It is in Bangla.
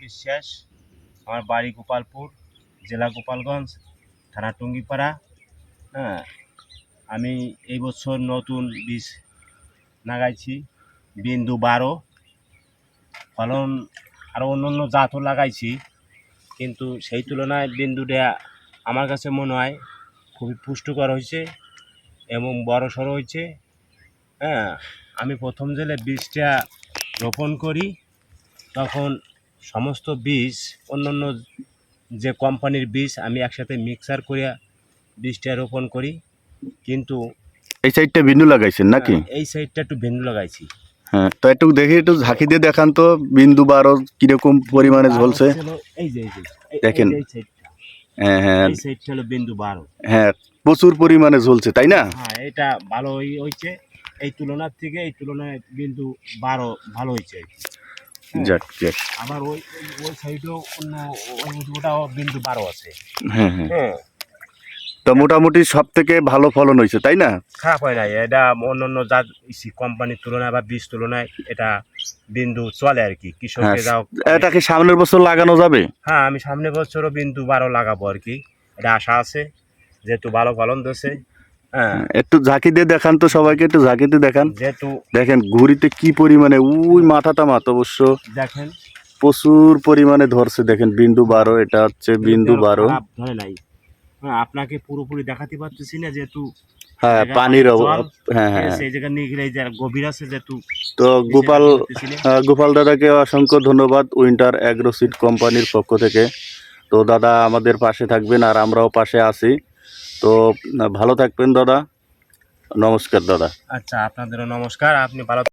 বিশ্বাস, আমার বাড়ি গোপালপুর, জেলা গোপালগঞ্জ, থানা টুঙ্গিপাড়া। হ্যাঁ, আমি এই বছর নতুন বীজ লাগাইছি বিন্দু 12। ফলন আরও অন্য জাতও লাগাইছি, কিন্তু সেই তুলনায় বিন্দুটা আমার কাছে মনে হয় খুবই পুষ্টিকর হয়েছে এবং বড় সড়ো হয়েছে। হ্যাঁ, আমি প্রথম জেলে বীজটা রোপণ করি, তখন সমস্ত বীজ অন্য যে কোম্পানির বীজ আমি একসাথে মিক্সার করে বীজটা রোপণ করি। কিন্তু এই সাইডটা বিন্দু লাগাইছেন নাকি? এই সাইডটা একটু ভিন্ন লাগাইছি। হ্যাঁ, তো একটু দেখি, একটু ঝাঁকি দিয়ে দেখান তো বিন্দু 12 কিরকম পরিমাণে ঝলছে। এই যে দেখেন। এই সাইডটা, হ্যাঁ হ্যাঁ এই সাইডটা হলো বিন্দু 12। হ্যাঁ, প্রচুর পরিমাণে ঝলছে, তাই না? হ্যাঁ, এটা ভালো হয়েছে। এই তুলনার থেকে এই তুলনায় বিন্দু 12 ভালো হয়েছে। যাক যাক। আবার ওই ওই সাইডেও ওটাও বিন্দু 12 আছে। হ্যাঁ হ্যাঁ। হ্যাঁ, তো মোটামুটি সব থেকে ভালো ফলন হয়েছে, তাই না? খারাপ হয় না। এটা অন্য জাত কোম্পানির তুলনায় বা বীজ তুলনায় এটা বিন্দু চলে আর কি, হ্যাঁ, কৃষকের যাও। এটা কি সামনের বছর লাগানো যাবে? হ্যাঁ, আমি সামনের বছরও বিন্দু 12 লাগাবো আর কি, এটা আশা আছে, যেহেতু ভালো ফলন দিচ্ছে। হ্যাঁ, একটু ঝাঁকি দিয়ে দেখান তো সবাইকে, একটু ঝাঁকি দিয়ে দেখান। যেহেতু দেখেন ঘুরিতে কি পরিমাণে, ওই মাথাটা অবশ্য দেখেন প্রচুর পরিমাণে ধরছে। দেখেন বিন্দু 12, এটা হচ্ছে বিন্দু 12। খারাপ ধরে নাই। হ্যাঁ, আপনাকে পুরোপুরি দেখাতে পারতেছি না, যেহেতু হ্যাঁ, জায়গায় পানির জল, অভাব। হ্যাঁ হ্যাঁ। সেই জায়গা নিয়ে গেলে যে গভীর আছে, যেহেতু তো গোপাল দাদাকে অসংখ্য ধন্যবাদ উইন্টার অ্যাগ্রো সিড কোম্পানির পক্ষ থেকে। তো দাদা আমাদের পাশে থাকবেন, আর আমরাও পাশে আছি। তো ভালো থাকবেন দাদা। নমস্কার দাদা। আচ্ছা, আপনাদেরও নমস্কার। আপনি ভালো